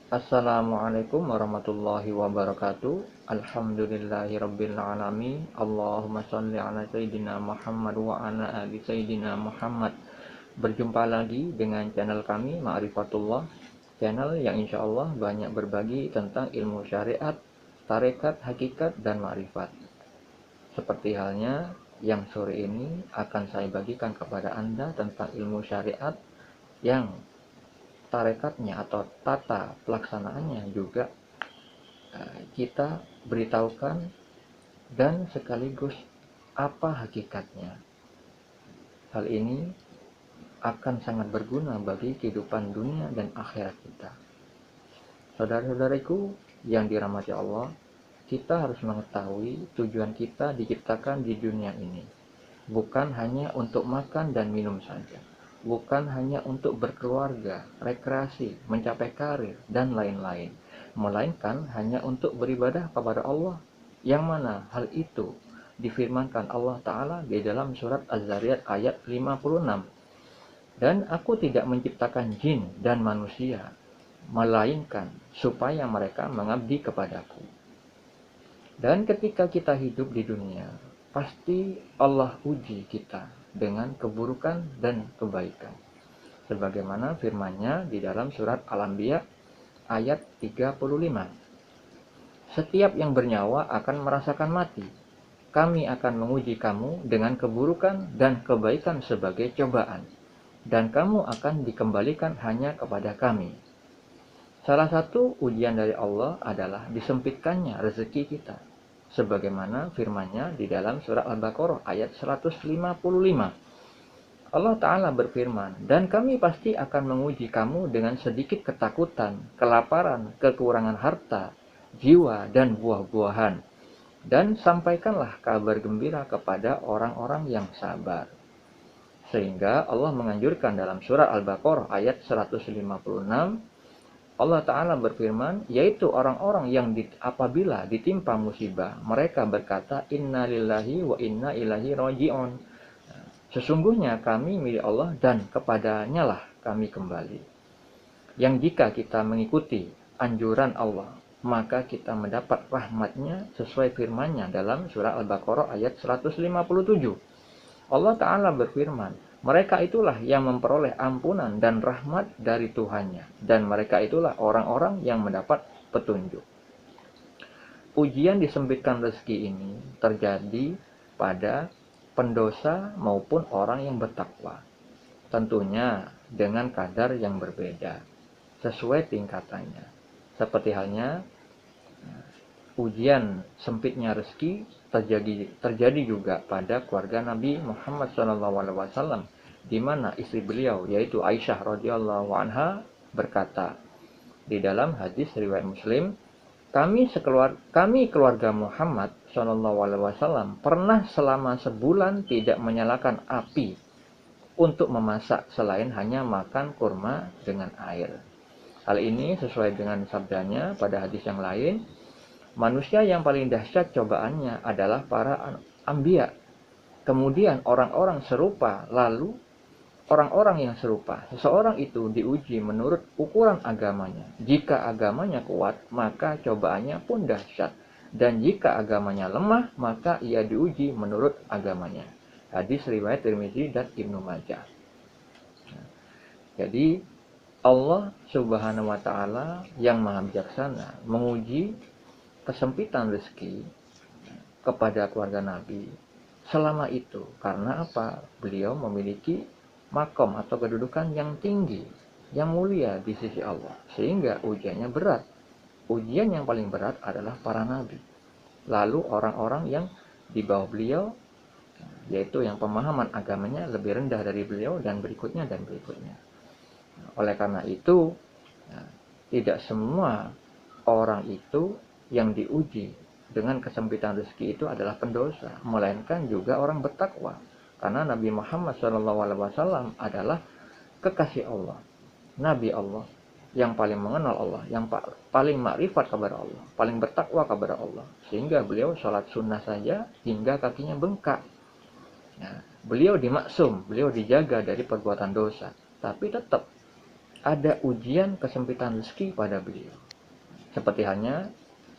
Assalamualaikum warahmatullahi wabarakatuh. Alhamdulillahirabbil alamin. Allahumma shalli ala sayyidina Muhammad wa ala ali sayyidina Muhammad. Berjumpa lagi dengan channel kami Ma'rifatullah, channel yang insya Allah banyak berbagi tentang ilmu syariat, tarekat, hakikat, dan ma'rifat. Seperti halnya yang sore ini akan saya bagikan kepada Anda tentang ilmu syariat yang tarekatnya atau tata pelaksanaannya juga kita beritahukan, dan sekaligus apa hakikatnya. Hal ini akan sangat berguna bagi kehidupan dunia dan akhirat kita. Saudara-saudariku yang dirahmati Allah, kita harus mengetahui tujuan kita diciptakan di dunia ini bukan hanya untuk makan dan minum saja, bukan hanya untuk berkeluarga, rekreasi, mencapai karir, dan lain-lain, melainkan hanya untuk beribadah kepada Allah, yang mana hal itu difirmankan Allah Ta'ala di dalam surat Az-Zariyat ayat 56. Dan aku tidak menciptakan jin dan manusia, melainkan supaya mereka mengabdi kepadaku. Dan ketika kita hidup di dunia, pasti Allah uji kita dengan keburukan dan kebaikan. Sebagaimana firman-Nya di dalam surat Al-Anbiya ayat 35. Setiap yang bernyawa akan merasakan mati. Kami akan menguji kamu dengan keburukan dan kebaikan sebagai cobaan, dan kamu akan dikembalikan hanya kepada kami. Salah satu ujian dari Allah adalah disempitkannya rezeki kita, sebagaimana firman-Nya di dalam surah Al-Baqarah ayat 155. Allah Ta'ala berfirman, dan kami pasti akan menguji kamu dengan sedikit ketakutan, kelaparan, kekurangan harta, jiwa, dan buah-buahan. Dan sampaikanlah kabar gembira kepada orang-orang yang sabar. Sehingga Allah menganjurkan dalam surah Al-Baqarah ayat 156, Allah Ta'ala berfirman, yaitu orang-orang yang apabila ditimpa musibah, mereka berkata, Inna lillahi wa inna ilaihi raji'un. Sesungguhnya kami milik Allah dan kepadanya lah kami kembali. Yang jika kita mengikuti anjuran Allah, maka kita mendapat rahmatnya sesuai firman-Nya dalam surah Al-Baqarah ayat 157. Allah Ta'ala berfirman, mereka itulah yang memperoleh ampunan dan rahmat dari Tuhannya, dan mereka itulah orang-orang yang mendapat petunjuk. Ujian disempitkan rezeki ini terjadi pada pendosa maupun orang yang bertakwa. Tentunya dengan kadar yang berbeda, sesuai tingkatannya. Seperti halnya ujian sempitnya rezeki terjadi juga pada keluarga Nabi Muhammad SAW, di mana istri beliau yaitu Aisyah radhiyallahu anha berkata di dalam hadis riwayat Muslim, kami keluarga Muhammad SAW pernah selama sebulan tidak menyalakan api untuk memasak selain hanya makan kurma dengan air. Hal ini sesuai dengan sabdanya pada hadis yang lain, manusia yang paling dahsyat cobaannya adalah para anbiya, kemudian orang-orang serupa, lalu orang-orang yang serupa. Seseorang itu diuji menurut ukuran agamanya. Jika agamanya kuat, maka cobaannya pun dahsyat. Dan jika agamanya lemah, maka ia diuji menurut agamanya. Hadis riwayat Tirmizi dan Ibnu Majah. Jadi Allah Subhanahu wa Ta'ala yang Maha Bijaksana menguji kesempitan rezeki kepada keluarga Nabi selama itu. Karena apa? Beliau memiliki makom atau kedudukan yang tinggi, yang mulia di sisi Allah, sehingga ujiannya berat. Ujian yang paling berat adalah para nabi, lalu orang-orang yang di bawah beliau, yaitu yang pemahaman agamanya lebih rendah dari beliau, dan berikutnya dan berikutnya. Oleh karena itu, tidak semua orang itu yang diuji dengan kesempitan rezeki itu adalah pendosa, melainkan juga orang bertakwa. Karena Nabi Muhammad SAW adalah kekasih Allah, Nabi Allah, yang paling mengenal Allah, yang paling makrifat kepada Allah, paling bertakwa kepada Allah. Sehingga beliau sholat sunnah saja hingga kakinya bengkak. Beliau dimaksum, beliau dijaga dari perbuatan dosa. Tapi tetap ada ujian kesempitan rezeki pada beliau. Seperti hanya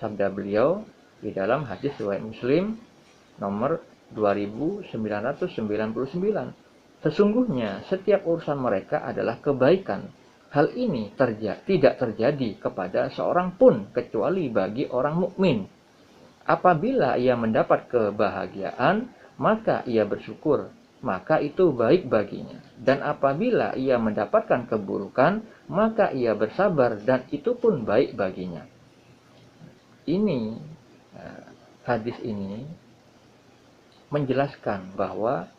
sabda beliau di dalam hadis riwayat Muslim nomor 2999. Sesungguhnya setiap urusan mereka adalah kebaikan. Hal ini tidak terjadi kepada seorang pun kecuali bagi orang mukmin. Apabila ia mendapat kebahagiaan, maka ia bersyukur, maka itu baik baginya. Dan apabila ia mendapatkan keburukan, maka ia bersabar dan itu pun baik baginya. Ini hadis ini menjelaskan bahwa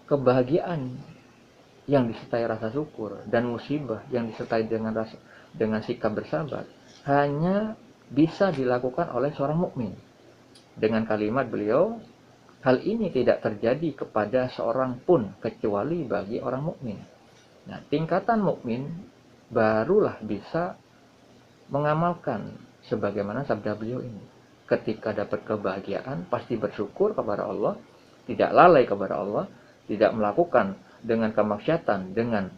kebahagiaan yang disertai rasa syukur dan musibah yang disertai dengan sikap bersabar hanya bisa dilakukan oleh seorang mukmin. Dengan kalimat beliau, hal ini tidak terjadi kepada seorang pun kecuali bagi orang mukmin. Nah, tingkatan mukmin barulah bisa mengamalkan sebagaimana sabda beliau ini. Ketika dapat kebahagiaan, pasti bersyukur kepada Allah, tidak lalai kepada Allah, tidak melakukan dengan kemaksiatan, dengan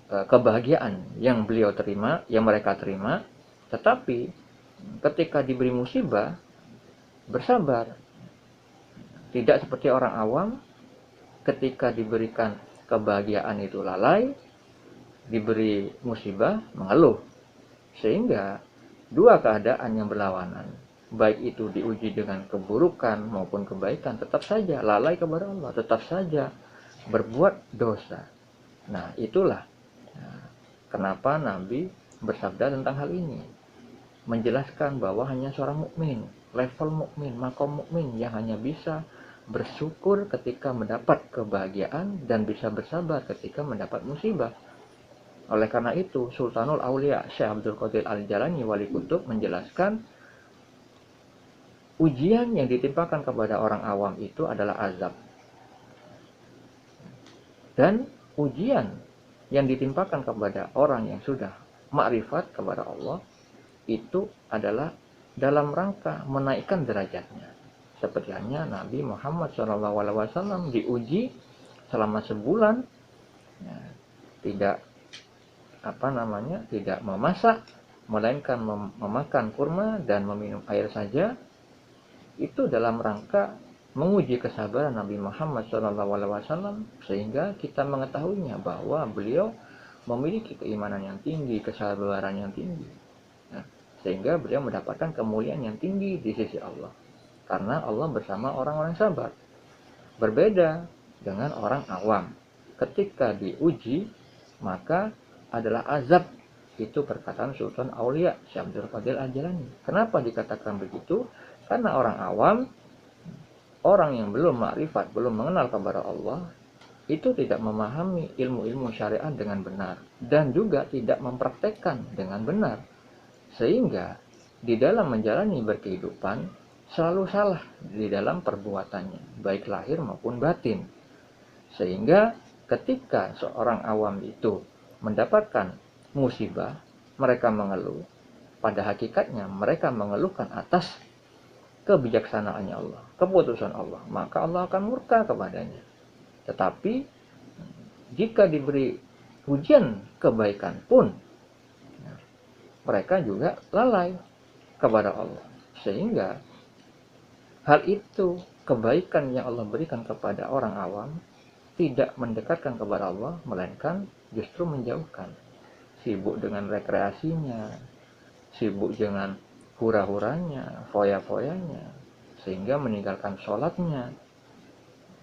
kebahagiaan yang beliau terima, yang mereka terima. Tetapi ketika diberi musibah, bersabar. Tidak seperti orang awam, ketika diberikan kebahagiaan itu lalai, diberi musibah mengeluh. Sehingga dua keadaan yang berlawanan, baik itu diuji dengan keburukan maupun kebaikan, tetap saja lalai kepada Allah, tetap saja berbuat dosa. Nah, itulah kenapa Nabi bersabda tentang hal ini, menjelaskan bahwa hanya seorang mukmin, level mukmin, makom mukmin yang hanya bisa bersyukur ketika mendapat kebahagiaan dan bisa bersabar ketika mendapat musibah. Oleh karena itu, Sultanul Aulia Syekh Abdul Qadir Al-Jalani Wali Kutub menjelaskan ujian yang ditimpakan kepada orang awam itu adalah azab. Dan ujian yang ditimpakan kepada orang yang sudah makrifat kepada Allah itu adalah dalam rangka menaikkan derajatnya. Seperti hanya Nabi Muhammad SAW diuji selama sebulan, ya, tidak memasak, melainkan memakan kurma dan meminum air saja. Itu dalam rangka menguji kesabaran Nabi Muhammad SAW, sehingga kita mengetahuinya bahwa beliau memiliki keimanan yang tinggi, kesabaran yang tinggi, sehingga beliau mendapatkan kemuliaan yang tinggi di sisi Allah, karena Allah bersama orang-orang sabar. Berbeda dengan orang awam, ketika diuji maka adalah azab. Itu perkataan Sultan Aulia Syekh Abdul Qadir Al-Jalani. Kenapa dikatakan begitu? Karena orang awam, orang yang belum makrifat, belum mengenal kepada Allah, itu tidak memahami ilmu-ilmu syariat dengan benar dan juga tidak mempraktekkan dengan benar, sehingga di dalam menjalani berkehidupan selalu salah di dalam perbuatannya, baik lahir maupun batin. Sehingga ketika seorang awam itu mendapatkan musibah, mereka mengeluh. Pada hakikatnya mereka mengeluhkan atas kebijaksanaannya Allah, keputusan Allah, maka Allah akan murka kepadanya. Tetapi jika diberi ujian kebaikan pun, mereka juga lalai kepada Allah. Sehingga hal itu, kebaikan yang Allah berikan kepada orang awam, tidak mendekatkan kepada Allah, melainkan justru menjauhkan. Sibuk dengan rekreasinya, sibuk dengan hura-huranya, foya-foyanya, sehingga meninggalkan sholatnya,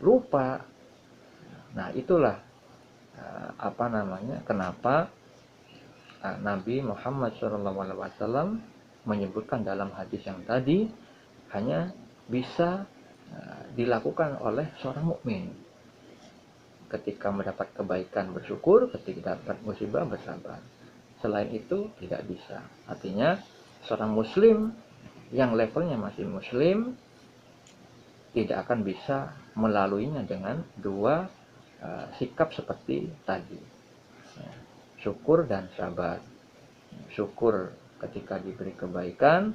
lupa. Nah, itulah kenapa Nabi Muhammad SAW menyebutkan dalam hadis yang tadi, hanya bisa dilakukan oleh seorang mukmin. Ketika mendapat kebaikan bersyukur, ketika dapat musibah bersabar. Selain itu tidak bisa. Artinya seorang muslim yang levelnya masih muslim tidak akan bisa melaluinya dengan dua sikap seperti tadi, syukur dan sabar. Syukur ketika diberi kebaikan,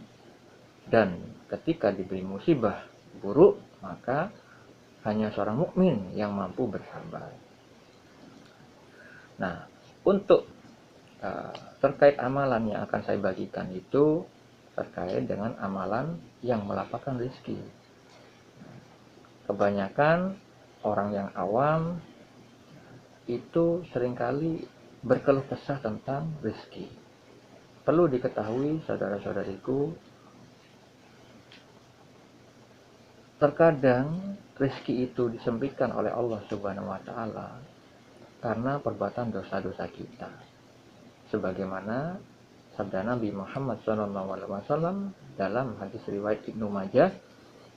dan ketika diberi musibah buruk, maka hanya seorang mukmin yang mampu bersabar. Nah, untuk terkait amalan yang akan saya bagikan itu terkait dengan amalan yang melapangkan rezeki. Kebanyakan orang yang awam itu seringkali berkeluh kesah tentang rezeki. Perlu diketahui saudara-saudariku, terkadang rezeki itu disempitkan oleh Allah Subhanahu wa taala karena perbuatan dosa-dosa kita. Sebagaimana sabda Nabi Muhammad SAW dalam hadis riwayat Ibnu Majah,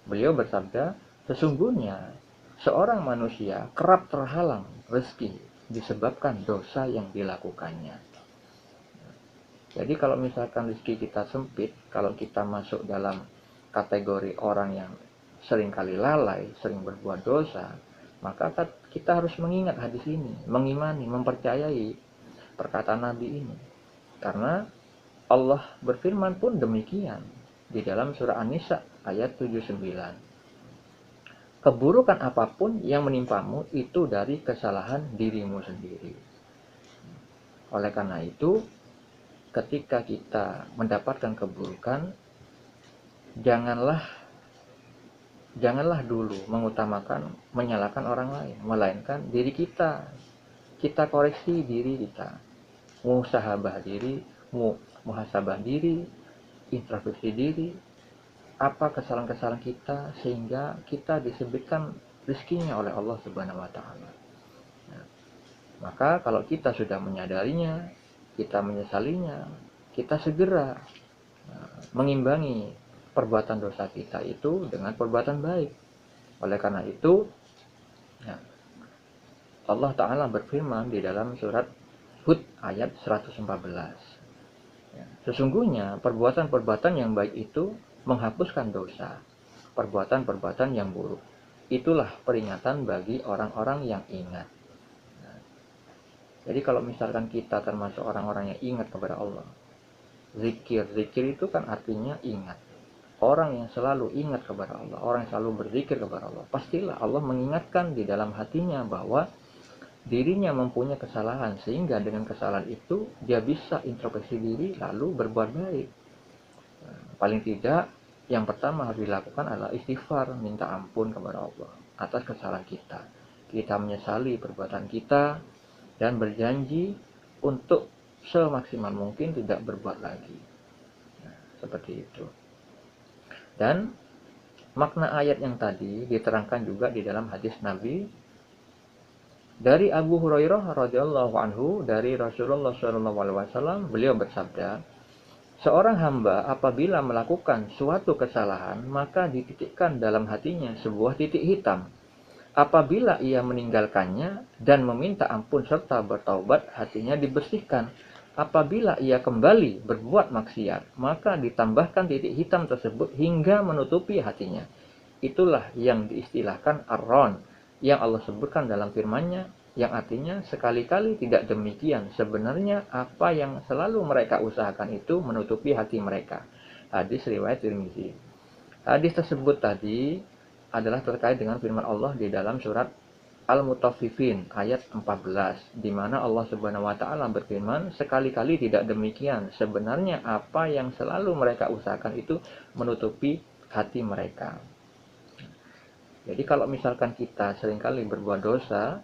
beliau bersabda, sesungguhnya seorang manusia kerap terhalang rezeki disebabkan dosa yang dilakukannya. Jadi kalau misalkan rezeki kita sempit, kalau kita masuk dalam kategori orang yang seringkali lalai, sering berbuat dosa, maka kita harus mengingat hadis ini, mengimani, mempercayai perkataan Nabi ini. Karena Allah berfirman pun demikian di dalam surah An-Nisa ayat 79. Keburukan apapun yang menimpamu itu dari kesalahan dirimu sendiri. Oleh karena itu, ketika kita mendapatkan keburukan, janganlah dulu mengutamakan menyalahkan orang lain, melainkan diri kita. Kita koreksi diri kita, muhasabah diri, introspeksi diri, apa kesalahan-kesalahan kita sehingga kita disebutkan rezekinya oleh Allah Subhanahu wa taala. Nah, maka kalau kita sudah menyadarinya, kita menyesalinya, kita segera mengimbangi perbuatan dosa kita itu dengan perbuatan baik. Oleh karena itu, Allah Ta'ala berfirman di dalam surat Hud ayat 114. Sesungguhnya perbuatan-perbuatan yang baik itu menghapuskan dosa, perbuatan-perbuatan yang buruk. Itulah peringatan bagi orang-orang yang ingat. Jadi kalau misalkan kita termasuk orang-orang yang ingat kepada Allah, zikir itu kan artinya ingat. Orang yang selalu ingat kepada Allah, orang yang selalu berzikir kepada Allah, pastilah Allah mengingatkan di dalam hatinya bahwa dirinya mempunyai kesalahan, sehingga dengan kesalahan itu dia bisa introspeksi diri lalu berbuat baik. Paling tidak yang pertama harus dilakukan adalah istighfar, minta ampun kepada Allah atas kesalahan kita. Kita menyesali perbuatan kita dan berjanji untuk semaksimal mungkin tidak berbuat lagi. Seperti itu. Dan makna ayat yang tadi diterangkan juga di dalam hadis Nabi dari Abu Hurairah radhiyallahu anhu, dari Rasulullah SAW, beliau bersabda, seorang hamba apabila melakukan suatu kesalahan, maka dititikkan dalam hatinya sebuah titik hitam. Apabila ia meninggalkannya dan meminta ampun serta bertaubat, hatinya dibersihkan. Apabila ia kembali berbuat maksiat, maka ditambahkan titik hitam tersebut hingga menutupi hatinya. Itulah yang diistilahkan ar-ron, yang Allah sebutkan dalam firman-Nya, yang artinya sekali-kali tidak demikian. Sebenarnya apa yang selalu mereka usahakan itu menutupi hati mereka. Hadis riwayat Tirmizi. Hadis tersebut tadi adalah terkait dengan firman Allah di dalam surat Al-Mutaffifin ayat 14, di mana Allah Subhanahu wa taala berfirman, sekali-kali tidak demikian. Sebenarnya apa yang selalu mereka usahakan itu menutupi hati mereka. Jadi kalau misalkan kita seringkali berbuat dosa,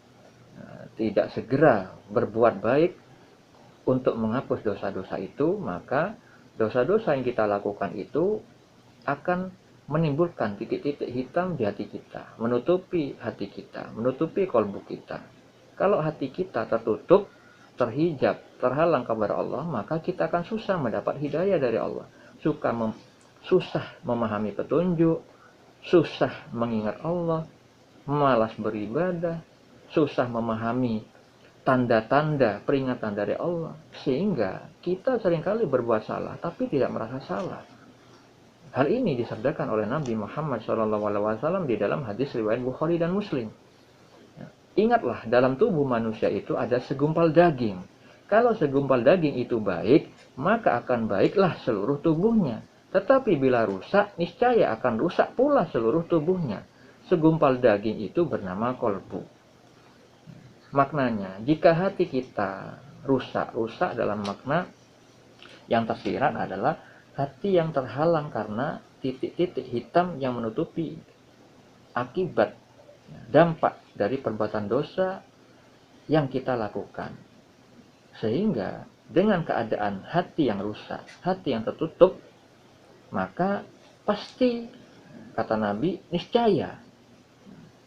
tidak segera berbuat baik untuk menghapus dosa-dosa itu, maka dosa-dosa yang kita lakukan itu akan menimbulkan titik-titik hitam di hati kita, menutupi hati kita, menutupi kolbu kita. Kalau hati kita tertutup, terhijab, terhalang kepada Allah, maka kita akan susah mendapat hidayah dari Allah. Susah memahami petunjuk, susah mengingat Allah, malas beribadah, susah memahami tanda-tanda peringatan dari Allah, sehingga kita seringkali berbuat salah tapi tidak merasa salah. Hal ini disabdakan oleh Nabi Muhammad SAW di dalam hadis riwayat Bukhari dan Muslim. Ingatlah, dalam tubuh manusia itu ada segumpal daging. Kalau segumpal daging itu baik, maka akan baiklah seluruh tubuhnya. Tetapi bila rusak, niscaya akan rusak pula seluruh tubuhnya. Segumpal daging itu bernama kolbu. Maknanya, jika hati kita rusak dalam makna yang tersirat adalah hati yang terhalang karena titik-titik hitam yang menutupi akibat dampak dari perbuatan dosa yang kita lakukan. Sehingga dengan keadaan hati yang rusak, hati yang tertutup, maka pasti, kata Nabi, niscaya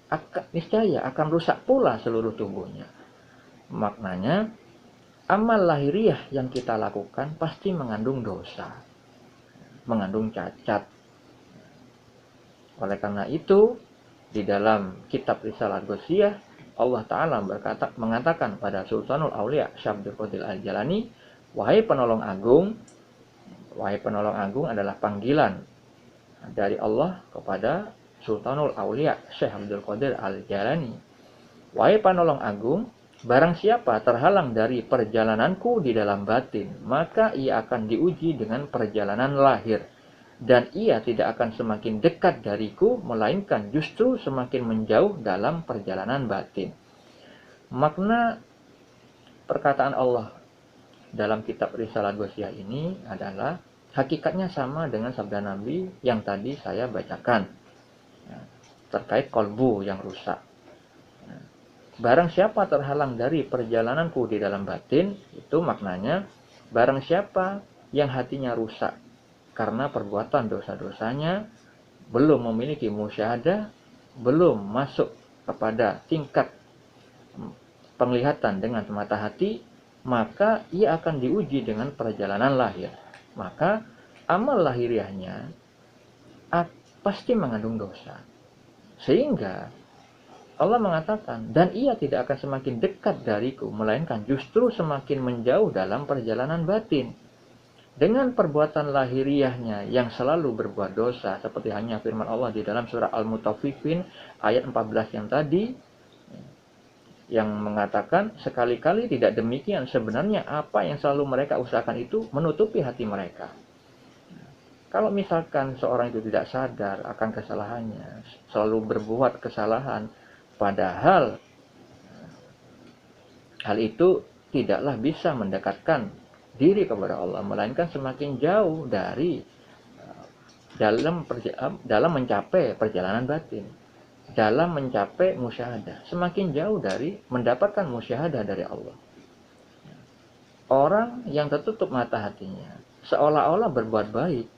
akan rusak pula seluruh tubuhnya. Maknanya, amal lahiriah yang kita lakukan pasti mengandung dosa, mengandung cacat. Oleh karena itu, di dalam kitab Risalah Ghossiyah, Allah Ta'ala mengatakan pada Sultanul Aulia Syekh Abdul Qadir Al-Jailani, wahai penolong agung adalah panggilan dari Allah kepada Sultanul Aulia Syekh Abdul Qadir Al-Jailani. Wahai penolong agung, barang siapa terhalang dari perjalananku di dalam batin, maka ia akan diuji dengan perjalanan lahir. Dan ia tidak akan semakin dekat dariku, melainkan justru semakin menjauh dalam perjalanan batin. Makna perkataan Allah dalam kitab Risalah Ghossiyah ini adalah hakikatnya sama dengan sabda Nabi yang tadi saya bacakan, terkait kolbu yang rusak. Barang siapa terhalang dari perjalananku di dalam batin, itu maknanya barang siapa yang hatinya rusak karena perbuatan dosa-dosanya, belum memiliki musyahadah, belum masuk kepada tingkat penglihatan dengan semata hati, maka ia akan diuji dengan perjalanan lahir. Maka amal lahiriahnya pasti mengandung dosa. Sehingga Allah mengatakan, dan ia tidak akan semakin dekat dariku, melainkan justru semakin menjauh dalam perjalanan batin. Dengan perbuatan lahiriahnya yang selalu berbuat dosa, seperti hanya firman Allah di dalam surah Al-Mutaffifin ayat 14 yang tadi, yang mengatakan, sekali-kali tidak demikian, sebenarnya apa yang selalu mereka usahakan itu menutupi hati mereka. Kalau misalkan seorang itu tidak sadar akan kesalahannya, selalu berbuat kesalahan, padahal hal itu tidaklah bisa mendekatkan diri kepada Allah, melainkan semakin jauh dari dalam mencapai perjalanan batin, dalam mencapai musyahadah, semakin jauh dari mendapatkan musyahadah dari Allah. Orang yang tertutup mata hatinya seolah-olah berbuat baik,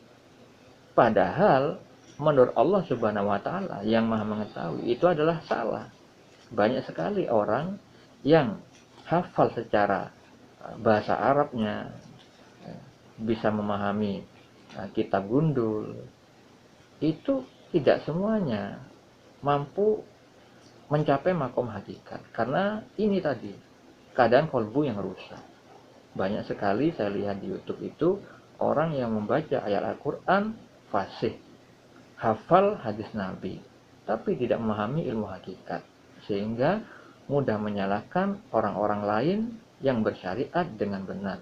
padahal menurut Allah Subhanahu wa Ta'ala yang Maha Mengetahui itu adalah salah. Banyak sekali orang yang hafal secara bahasa Arabnya, bisa memahami kitab gundul, itu tidak semuanya mampu mencapai makom hakikat. Karena ini tadi, keadaan kolbu yang rusak. Banyak sekali saya lihat di YouTube itu, orang yang membaca ayat Al-Quran fasih, hafal hadis Nabi, tapi tidak memahami ilmu hakikat, sehingga mudah menyalahkan orang-orang lain yang bersyariat dengan benar.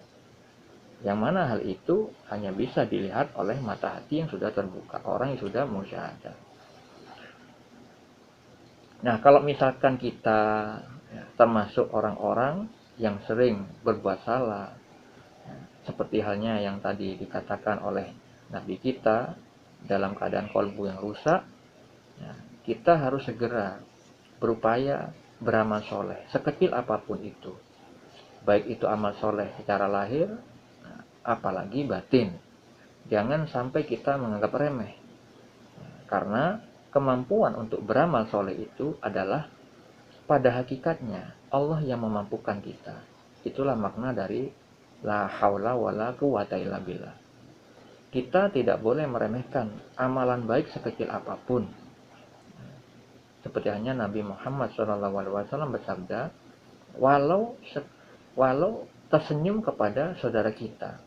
Yang mana hal itu hanya bisa dilihat oleh mata hati yang sudah terbuka, orang yang sudah musyahadah. Nah, kalau misalkan kita termasuk orang-orang yang sering berbuat salah, seperti halnya yang tadi dikatakan oleh Nabi kita, dalam keadaan kolbu yang rusak, kita harus segera berupaya beramal soleh, sekecil apapun itu. Baik itu amal soleh secara lahir, apalagi batin. Jangan sampai kita menganggap remeh. Karena kemampuan untuk beramal soleh itu adalah pada hakikatnya Allah yang memampukan kita. Itulah makna dari la haula wala quwata illa billah. Kita tidak boleh meremehkan amalan baik sekecil apapun. Seperti hanya Nabi Muhammad SAW bersabda, walau tersenyum kepada saudara kita.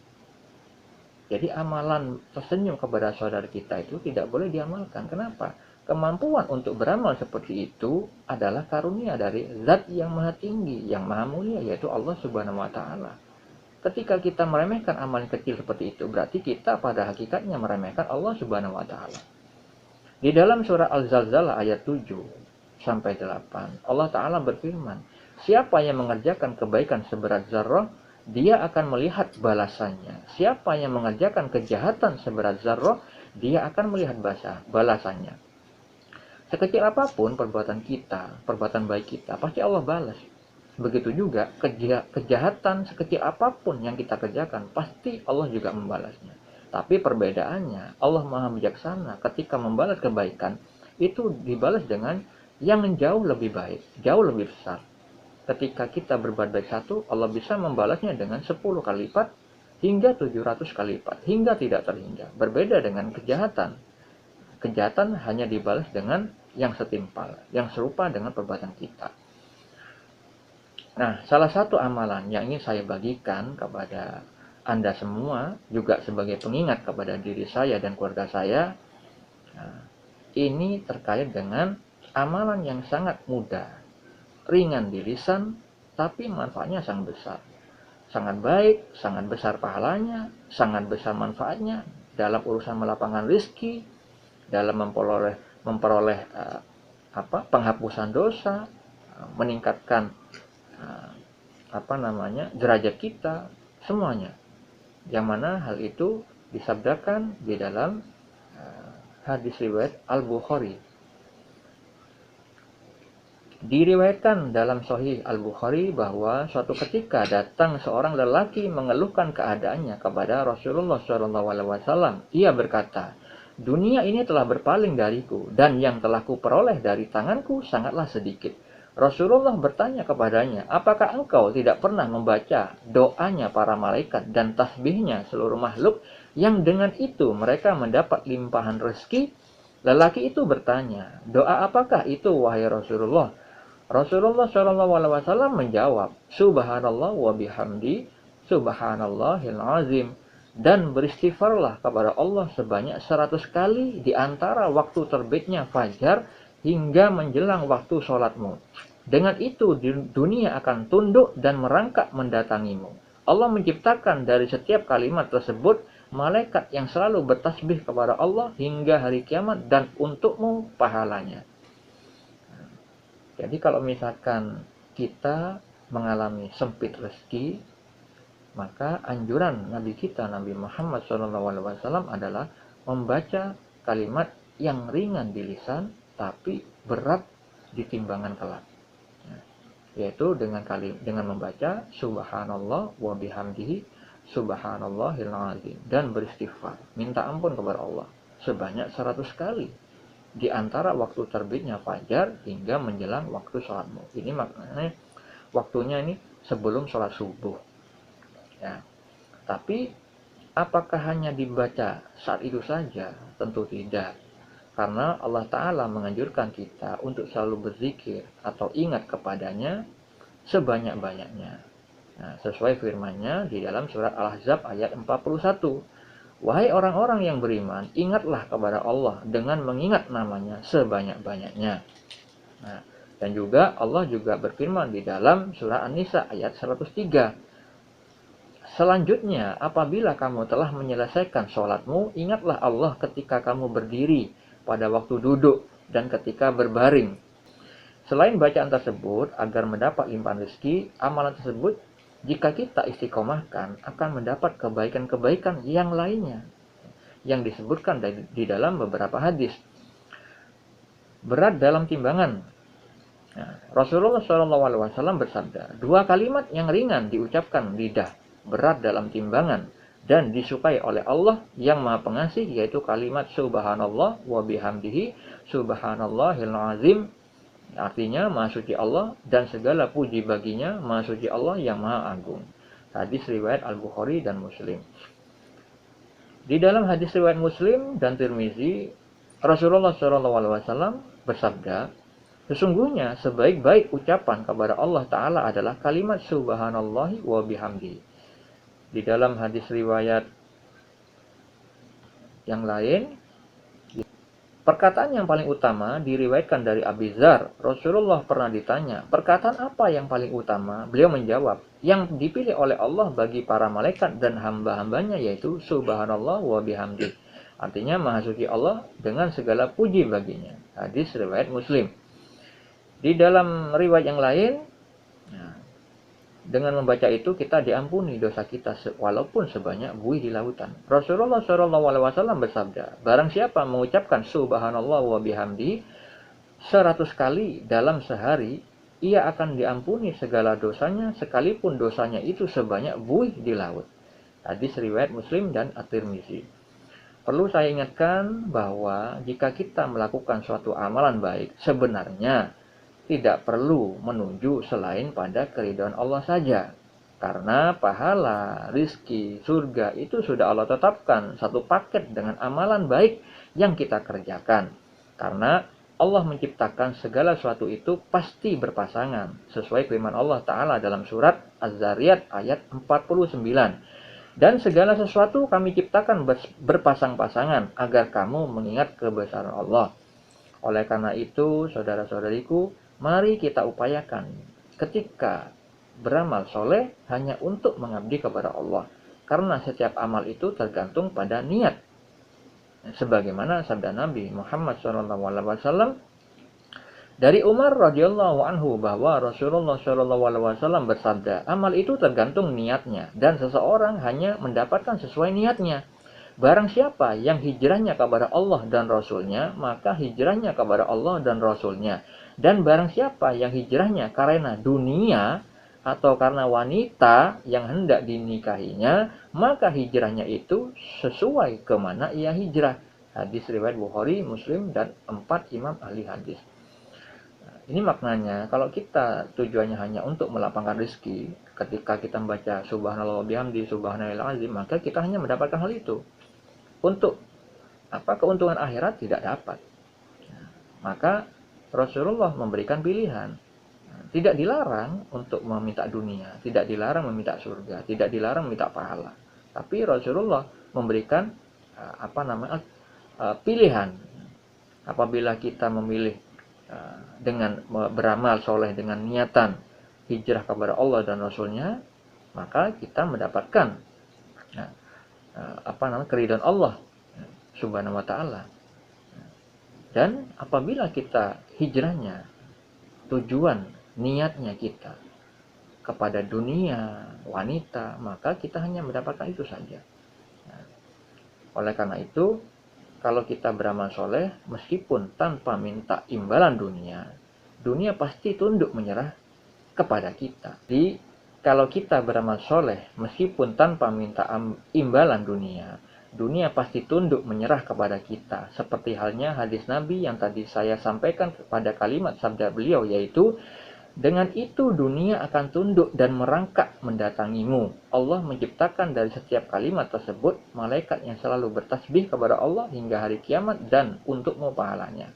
Jadi amalan tersenyum kepada saudara kita itu tidak boleh diamalkan. Kenapa? Kemampuan untuk beramal seperti itu adalah karunia dari Zat yang Maha Tinggi, yang Maha Mulia, yaitu Allah Subhanahu wa Ta'ala. Ketika kita meremehkan amalan kecil seperti itu, berarti kita pada hakikatnya meremehkan Allah Subhanahu wa Ta'ala. Di dalam surah Al-Zalzalah ayat 7 sampai 8, Allah Ta'ala berfirman, Siapa yang mengerjakan kebaikan seberat zarrah, dia akan melihat balasannya. Siapa yang mengerjakan kejahatan seberat zarrah, dia akan melihat balasannya. Sekecil apapun perbuatan kita, perbuatan baik kita, pasti Allah balas. Begitu juga kejahatan sekecil apapun yang kita kerjakan, pasti Allah juga membalasnya. Tapi perbedaannya, Allah Maha Bijaksana ketika membalas kebaikan, itu dibalas dengan yang jauh lebih baik, jauh lebih besar. Ketika kita berbuat baik satu, Allah bisa membalasnya dengan 10 kali lipat, hingga 700 kali lipat, hingga tidak terhingga. Berbeda dengan kejahatan. Kejahatan hanya dibalas dengan yang setimpal, yang serupa dengan perbuatan kita. Nah, salah satu amalan yang ingin saya bagikan kepada Anda semua, juga sebagai pengingat kepada diri saya dan keluarga saya, ini terkait dengan amalan yang sangat mudah, ringan di lisan, tapi manfaatnya sangat besar. Sangat baik, sangat besar pahalanya, sangat besar manfaatnya dalam urusan melapangkan rezeki, dalam memperoleh penghapusan dosa, meningkatkan derajat kita, semuanya. Yang mana hal itu disabdakan di dalam hadis riwayat Al-Bukhari. Diriwayatkan dalam Sahih Al-Bukhari bahwa suatu ketika datang seorang lelaki mengeluhkan keadaannya kepada Rasulullah SAW. Ia berkata, "Dunia ini telah berpaling dariku, dan yang telah kuperoleh dari tanganku sangatlah sedikit." Rasulullah bertanya kepadanya, "Apakah engkau tidak pernah membaca doanya para malaikat dan tasbihnya seluruh makhluk yang dengan itu mereka mendapat limpahan rezeki?" Lelaki itu bertanya, "Doa apakah itu, wahai Rasulullah?" Rasulullah SAW menjawab, "Subhanallah wa bihamdi, subhanallahil azim." Dan beristighfarlah kepada Allah sebanyak 100 kali di antara waktu terbitnya fajar hingga menjelang waktu sholatmu. Dengan itu dunia akan tunduk dan merangkak mendatangimu. Allah menciptakan dari setiap kalimat tersebut malaikat yang selalu bertasbih kepada Allah hingga hari kiamat, dan untukmu pahalanya. Jadi kalau misalkan kita mengalami sempit rezeki, maka anjuran Nabi kita, Nabi Muhammad SAW adalah membaca kalimat yang ringan di lisan, tapi berat di timbangan kelak. Yaitu dengan membaca Subhanallah wa bihamdihi, subhanallahil azim, dan beristighfar, minta ampun kepada Allah sebanyak 100 kali di antara waktu terbitnya fajar hingga menjelang waktu sholatmu. Ini maknanya waktunya ini sebelum sholat subuh. Ya. Tapi apakah hanya dibaca saat itu saja? Tentu tidak. Karena Allah Ta'ala menganjurkan kita untuk selalu berzikir atau ingat kepadanya sebanyak-banyaknya. Nah, sesuai firman-Nya di dalam surat Al-Ahzab ayat 41. "Wahai orang-orang yang beriman, ingatlah kepada Allah dengan mengingat namanya sebanyak-banyaknya." Nah, dan juga Allah juga berfirman di dalam surah An-Nisa ayat 103. "Selanjutnya, apabila kamu telah menyelesaikan sholatmu, ingatlah Allah ketika kamu berdiri, pada waktu duduk, dan ketika berbaring." Selain bacaan tersebut, agar mendapat limpahan rezeki, amalan tersebut jika kita istiqomahkan akan mendapat kebaikan-kebaikan yang lainnya yang disebutkan di dalam beberapa hadis. Berat dalam timbangan. Nah, Rasulullah SAW bersabda, 2 kalimat yang ringan diucapkan lidah, berat dalam timbangan, dan disukai oleh Allah yang Maha Pengasih, yaitu kalimat Subhanallah wa bihamdihi, subhanallahil azim. Artinya, Maha Suci Allah dan segala puji baginya, Maha Suci Allah yang Maha Agung. Hadis riwayat Al-Bukhari dan Muslim. Di dalam hadis riwayat Muslim dan Tirmizi, Rasulullah SAW bersabda, "Sesungguhnya sebaik-baik ucapan kepada Allah Ta'ala adalah kalimat Subhanallahi wa bihamdi." Di dalam hadis riwayat yang lain, perkataan yang paling utama diriwayatkan dari Abi Dzar. Rasulullah pernah ditanya, "Perkataan apa yang paling utama?" Beliau menjawab, "Yang dipilih oleh Allah bagi para malaikat dan hamba-hambanya, yaitu Subhanallah wa bihamdi." Artinya, Maha Suci Allah dengan segala puji baginya. Hadis riwayat Muslim. Di dalam riwayat yang lain, Nah, dengan membaca itu kita diampuni dosa kita walaupun sebanyak buih di lautan. Rasulullah SAW bersabda, barang siapa mengucapkan subhanallah wa bihamdi 100 kali dalam sehari, ia akan diampuni segala dosanya sekalipun dosanya itu sebanyak buih di laut. Hadis riwayat Muslim dan At-Tirmizi. Perlu saya ingatkan bahwa jika kita melakukan suatu amalan baik, sebenarnya tidak perlu menuju selain pada keridhaan Allah saja. Karena pahala, rizki, surga itu sudah Allah tetapkan satu paket dengan amalan baik yang kita kerjakan. Karena Allah menciptakan segala sesuatu itu pasti berpasangan. Sesuai firman Allah Ta'ala dalam surat Az-Zariyat ayat 49. Dan segala sesuatu kami ciptakan berpasang-pasangan agar kamu mengingat kebesaran Allah. Oleh karena itu, saudara-saudariku, mari kita upayakan ketika beramal soleh hanya untuk mengabdi kepada Allah. Karena setiap amal itu tergantung pada niat. Sebagaimana sabda Nabi Muhammad SAW dari Umar radhiyallahu anhu bahwa Rasulullah SAW bersabda, amal itu tergantung niatnya dan seseorang hanya mendapatkan sesuai niatnya. Barang siapa yang hijrahnya kepada Allah dan Rasulnya, maka hijrahnya kepada Allah dan Rasulnya. Dan barang siapa yang hijrahnya karena dunia atau karena wanita yang hendak dinikahinya, maka hijrahnya itu sesuai kemana ia hijrah. Hadis riwayat Bukhari, Muslim, dan 4 imam ahli hadis. Ini maknanya, kalau kita tujuannya hanya untuk melapangkan rezeki, ketika kita membaca subhanallah wa bihamdi, subhanallahil azim, maka kita hanya mendapatkan hal itu. Untuk keuntungan akhirat tidak dapat. Maka Rasulullah memberikan pilihan. Tidak dilarang untuk meminta dunia, tidak dilarang meminta surga, tidak dilarang meminta pahala. Tapi Rasulullah memberikan pilihan. Apabila kita memilih dengan beramal soleh dengan niatan hijrah kepada Allah dan Rasulnya, maka kita mendapatkan keridhaan Allah Subhanahu wa Ta'ala. Dan apabila kita hijrahnya, tujuan niatnya kita kepada dunia, wanita, maka kita hanya mendapatkan itu saja. Oleh karena itu, kalau kita beramal soleh, meskipun tanpa minta imbalan dunia, dunia pasti tunduk menyerah kepada kita. Jadi, kalau kita beramal soleh, meskipun tanpa minta imbalan dunia, dunia pasti tunduk menyerah kepada kita. Seperti halnya hadis Nabi yang tadi saya sampaikan pada kalimat sabda beliau, yaitu, dengan itu dunia akan tunduk dan merangkak mendatangimu. Allah menciptakan dari setiap kalimat tersebut malaikat yang selalu bertasbih kepada Allah hingga hari kiamat dan untukmu pahalanya.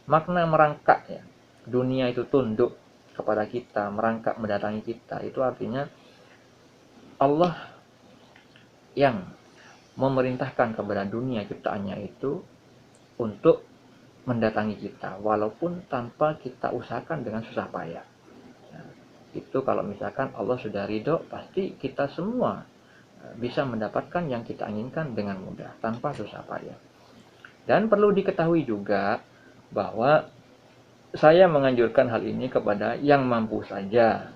Makna merangkak ya, dunia itu tunduk kepada kita, merangkak mendatangi kita, itu artinya Allah yang memerintahkan kepada dunia ciptaannya itu untuk mendatangi kita, walaupun tanpa kita usahakan dengan susah payah. Itu kalau misalkan Allah sudah ridho, pasti kita semua bisa mendapatkan yang kita inginkan dengan mudah, tanpa susah payah. Dan perlu diketahui juga bahwa saya menganjurkan hal ini kepada yang mampu saja.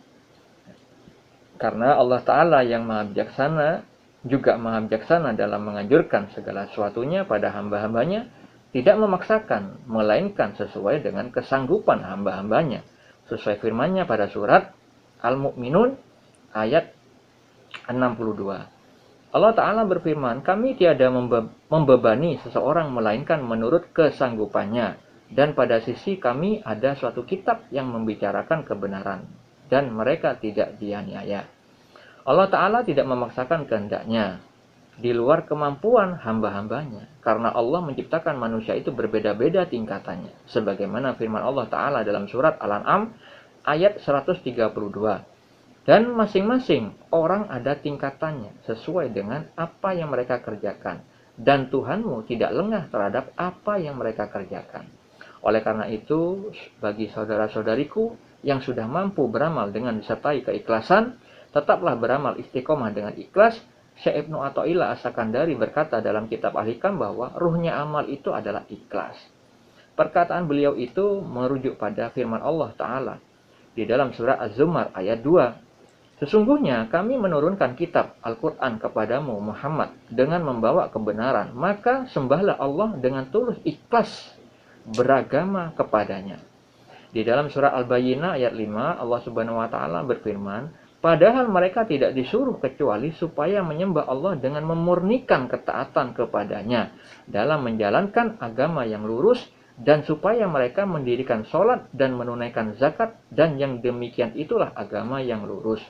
Karena Allah Ta'ala yang maha bijaksana, juga maha bijaksana dalam menganjurkan segala sesuatunya pada hamba-hambanya, tidak memaksakan, melainkan sesuai dengan kesanggupan hamba-hambanya. Sesuai firman-Nya pada surat Al-Mu'minun ayat 62. Allah Ta'ala berfirman, kami tiada membebani seseorang melainkan menurut kesanggupannya. Dan pada sisi kami ada suatu kitab yang membicarakan kebenaran. Dan mereka tidak dianiaya. Allah Ta'ala tidak memaksakan kehendaknya di luar kemampuan hamba-hambanya. Karena Allah menciptakan manusia itu berbeda-beda tingkatannya. Sebagaimana firman Allah Ta'ala dalam surat Al-An'am ayat 132. Dan masing-masing orang ada tingkatannya sesuai dengan apa yang mereka kerjakan. Dan Tuhanmu tidak lengah terhadap apa yang mereka kerjakan. Oleh karena itu, bagi saudara-saudariku yang sudah mampu beramal dengan disertai keikhlasan, tetaplah beramal istiqomah dengan ikhlas. Syekh Ibnu Athaillah As-Sakandari berkata dalam kitab Al-Hikam bahwa ruhnya amal itu adalah ikhlas. Perkataan beliau itu merujuk pada firman Allah Ta'ala di dalam surah Az-Zumar ayat 2. Sesungguhnya kami menurunkan kitab Al-Quran kepadamu Muhammad dengan membawa kebenaran, maka sembahlah Allah dengan tulus ikhlas beragama kepadanya. Di dalam surah Al-Bayyinah ayat 5, Allah Subhanahu wa taala berfirman, padahal mereka tidak disuruh kecuali supaya menyembah Allah dengan memurnikan ketaatan kepadanya dalam menjalankan agama yang lurus, dan supaya mereka mendirikan sholat dan menunaikan zakat, dan yang demikian itulah agama yang lurus.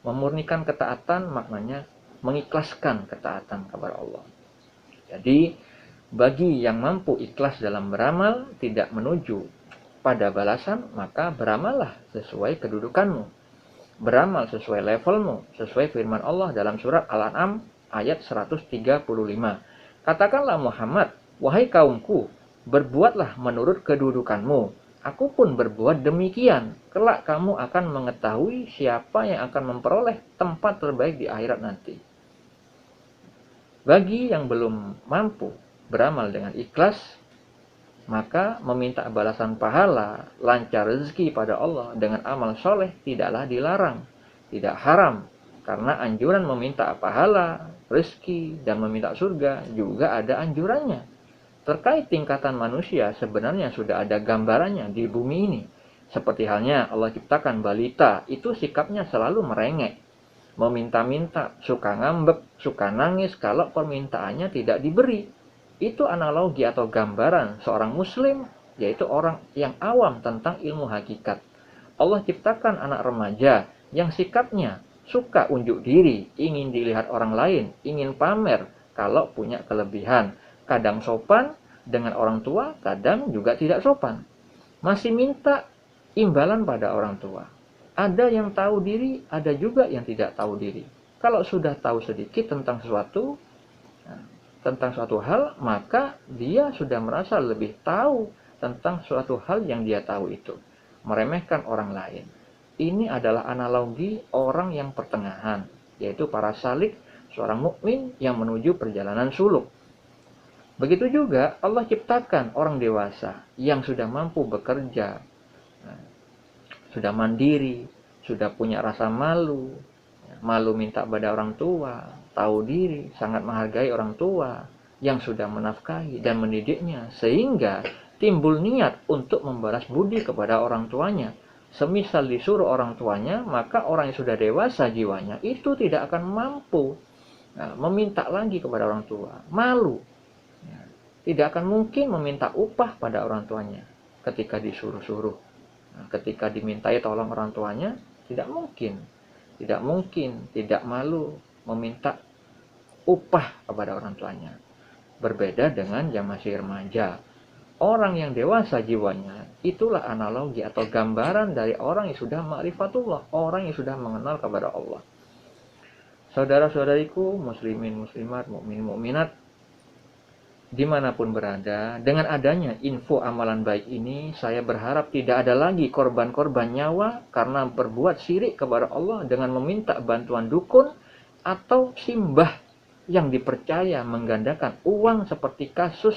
Memurnikan ketaatan maknanya mengikhlaskan ketaatan kepada Allah. Jadi bagi yang mampu ikhlas dalam beramal, tidak menuju pada balasan, maka beramallah sesuai kedudukanmu, beramal sesuai levelmu, sesuai firman Allah dalam surat Al-An'am ayat 135. Katakanlah Muhammad, wahai kaumku, berbuatlah menurut kedudukanmu, aku pun berbuat demikian. Kelak kamu akan mengetahui siapa yang akan memperoleh tempat terbaik di akhirat nanti. Bagi yang belum mampu beramal dengan ikhlas, maka meminta balasan pahala, lancar rezeki pada Allah dengan amal soleh tidaklah dilarang, tidak haram. Karena anjuran meminta pahala, rezeki, dan meminta surga juga ada anjurannya. Terkait tingkatan manusia sebenarnya sudah ada gambarannya di bumi ini. Seperti halnya Allah ciptakan balita, itu sikapnya selalu merengek, meminta-minta, suka ngambek, suka nangis kalau permintaannya tidak diberi. Itu analogi atau gambaran seorang muslim, yaitu orang yang awam tentang ilmu hakikat. Allah ciptakan anak remaja yang sikapnya suka unjuk diri, ingin dilihat orang lain, ingin pamer kalau punya kelebihan. Kadang sopan dengan orang tua, kadang juga tidak sopan. Masih minta imbalan pada orang tua. Ada yang tahu diri, ada juga yang tidak tahu diri. Kalau sudah tahu sedikit tentang suatu hal, maka dia sudah merasa lebih tahu tentang suatu hal yang dia tahu itu. Meremehkan orang lain. Ini adalah analogi orang yang pertengahan, yaitu para salik, seorang mukmin yang menuju perjalanan suluk. Begitu juga Allah ciptakan orang dewasa yang sudah mampu bekerja, sudah mandiri, sudah punya rasa malu, malu minta pada orang tua, tahu diri, sangat menghargai orang tua yang sudah menafkahi dan mendidiknya, sehingga timbul niat untuk membalas budi kepada orang tuanya. Semisal disuruh orang tuanya, maka orang yang sudah dewasa jiwanya itu tidak akan mampu meminta lagi kepada orang tua, malu. Tidak akan mungkin meminta upah pada orang tuanya ketika disuruh-suruh. Ketika dimintai tolong orang tuanya, tidak mungkin, tidak malu meminta upah kepada orang tuanya. Berbeda dengan yang masih remaja. Orang yang dewasa jiwanya, itulah analogi atau gambaran dari orang yang sudah ma'rifatullah, orang yang sudah mengenal kepada Allah. Saudara-saudariku, muslimin, muslimat, mukmin, mukminat, dimanapun berada, dengan adanya info amalan baik ini, saya berharap tidak ada lagi korban-korban nyawa karena berbuat syirik kepada Allah dengan meminta bantuan dukun atau simbah yang dipercaya menggandakan uang seperti kasus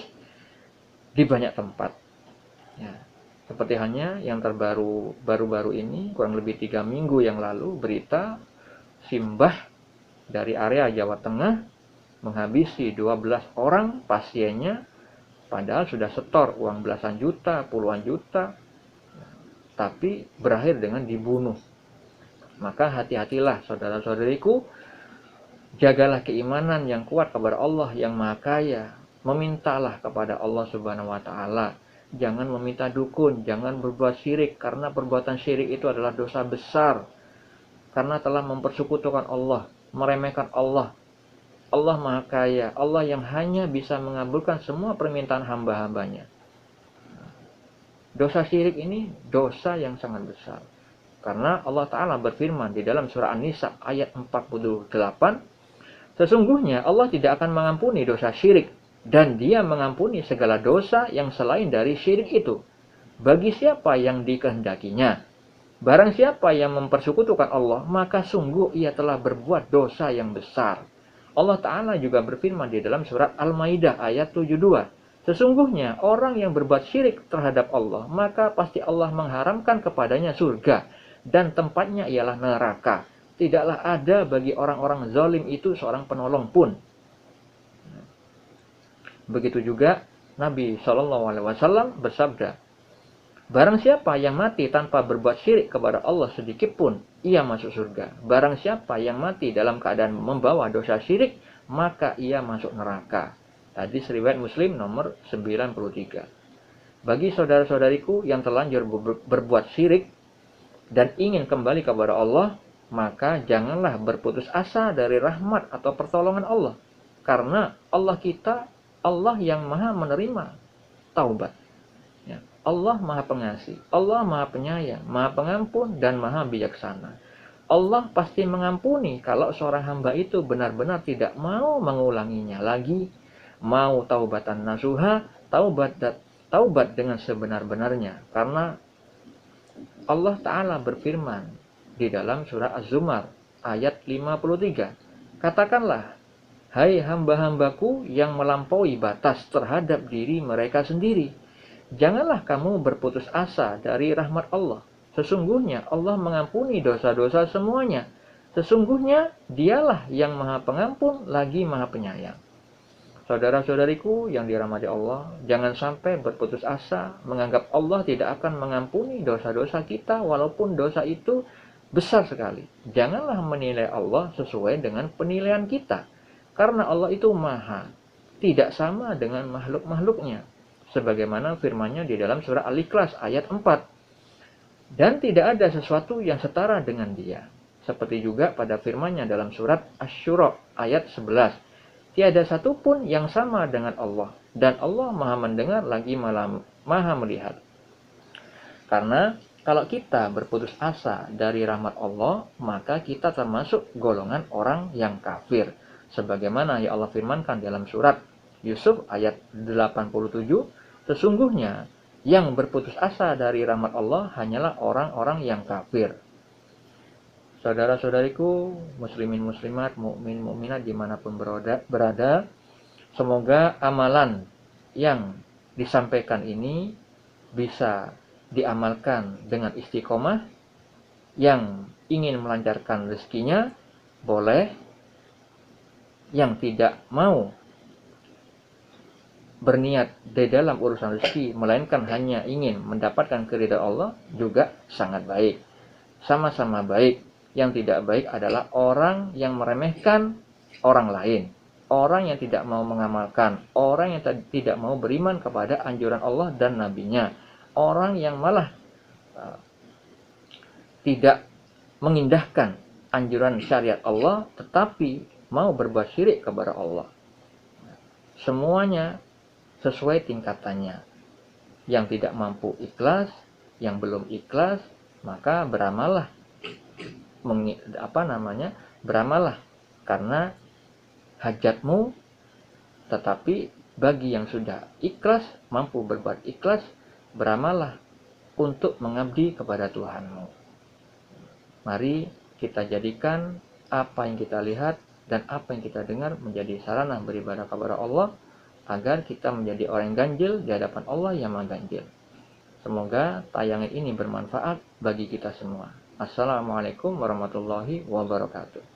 di banyak tempat. Ya, seperti halnya yang baru-baru ini, kurang lebih 3 minggu yang lalu, berita simbah dari area Jawa Tengah menghabisi 12 orang pasiennya, padahal sudah setor uang belasan juta, puluhan juta, tapi berakhir dengan dibunuh. Maka hati-hatilah saudara-saudariku, jagalah keimanan yang kuat kepada Allah yang Maha Kaya, memintalah kepada Allah Subhanahu wa taala. Jangan meminta dukun, jangan berbuat syirik, karena perbuatan syirik itu adalah dosa besar. Karena telah mempersekutukan Allah, meremehkan Allah. Allah Maha Kaya, Allah yang hanya bisa mengabulkan semua permintaan hamba-hambanya. Dosa syirik ini dosa yang sangat besar. Karena Allah Ta'ala berfirman di dalam surah An-Nisa ayat 48, sesungguhnya Allah tidak akan mengampuni dosa syirik, dan Dia mengampuni segala dosa yang selain dari syirik itu, bagi siapa yang dikehendakinya. Barang siapa yang mempersekutukan Allah, maka sungguh ia telah berbuat dosa yang besar. Allah Ta'ala juga berfirman di dalam surat Al-Maidah ayat 72. Sesungguhnya orang yang berbuat syirik terhadap Allah, maka pasti Allah mengharamkan kepadanya surga, dan tempatnya ialah neraka. Tidaklah ada bagi orang-orang zalim itu seorang penolong pun. Begitu juga Nabi SAW bersabda, barang siapa yang mati tanpa berbuat syirik kepada Allah sedikit pun, ia masuk surga. Barang siapa yang mati dalam keadaan membawa dosa syirik, maka ia masuk neraka. Hadis riwayat Muslim nomor 93. Bagi saudara-saudariku yang terlanjur berbuat syirik dan ingin kembali kepada Allah, maka janganlah berputus asa dari rahmat atau pertolongan Allah. Karena Allah kita, Allah yang maha menerima taubat. Ya, Allah maha pengasih, Allah maha penyayang, maha pengampun, dan maha bijaksana. Allah pasti mengampuni kalau seorang hamba itu benar-benar tidak mau mengulanginya lagi, mau taubatan nasuha, taubat dengan sebenar-benarnya. Karena Allah Ta'ala berfirman di dalam surah Az-Zumar ayat 53. Katakanlah, hai hamba-hambaku yang melampaui batas terhadap diri mereka sendiri, janganlah kamu berputus asa dari rahmat Allah. Sesungguhnya Allah mengampuni dosa-dosa semuanya. Sesungguhnya dialah yang maha pengampun lagi maha penyayang. Saudara-saudariku yang dirahmati Allah, jangan sampai berputus asa menganggap Allah tidak akan mengampuni dosa-dosa kita walaupun dosa itu besar sekali. Janganlah menilai Allah sesuai dengan penilaian kita. Karena Allah itu maha, tidak sama dengan makhluk-makhluknya. Sebagaimana firman-Nya di dalam surah Al-Ikhlas ayat 4. Dan tidak ada sesuatu yang setara dengan Dia. Seperti juga pada firman-Nya dalam surat Asy-Syura ayat 11. Tiada satupun yang sama dengan Allah, dan Allah maha mendengar lagi maha melihat. Karena kalau kita berputus asa dari rahmat Allah, maka kita termasuk golongan orang yang kafir. Sebagaimana ya Allah firmankan dalam surat Yusuf ayat 87, sesungguhnya yang berputus asa dari rahmat Allah hanyalah orang-orang yang kafir. Saudara-saudariku, muslimin muslimat, mukmin mukminat dimanapun berada, semoga amalan yang disampaikan ini bisa diamalkan dengan istiqomah. Yang ingin melancarkan rezekinya boleh, yang tidak mau berniat di dalam urusan rezeki melainkan hanya ingin mendapatkan keridhaan Allah juga sangat baik. Sama-sama baik. Yang tidak baik adalah orang yang meremehkan orang lain, orang yang tidak mau mengamalkan, orang yang tidak mau beriman kepada anjuran Allah dan Nabi-Nya, orang yang malah tidak mengindahkan anjuran syariat Allah tetapi mau berbuat syirik kepada Allah. Semuanya sesuai tingkatannya. Yang tidak mampu ikhlas, yang belum ikhlas, maka beramallah. Beramallah karena hajatmu. Tetapi bagi yang sudah ikhlas, mampu berbuat ikhlas, beramallah untuk mengabdi kepada Tuhanmu. Mari kita jadikan apa yang kita lihat dan apa yang kita dengar menjadi sarana beribadah kepada Allah, agar kita menjadi orang yang ganjil di hadapan Allah yang maha ganjil. Semoga tayangan ini bermanfaat bagi kita semua. Assalamualaikum warahmatullahi wabarakatuh.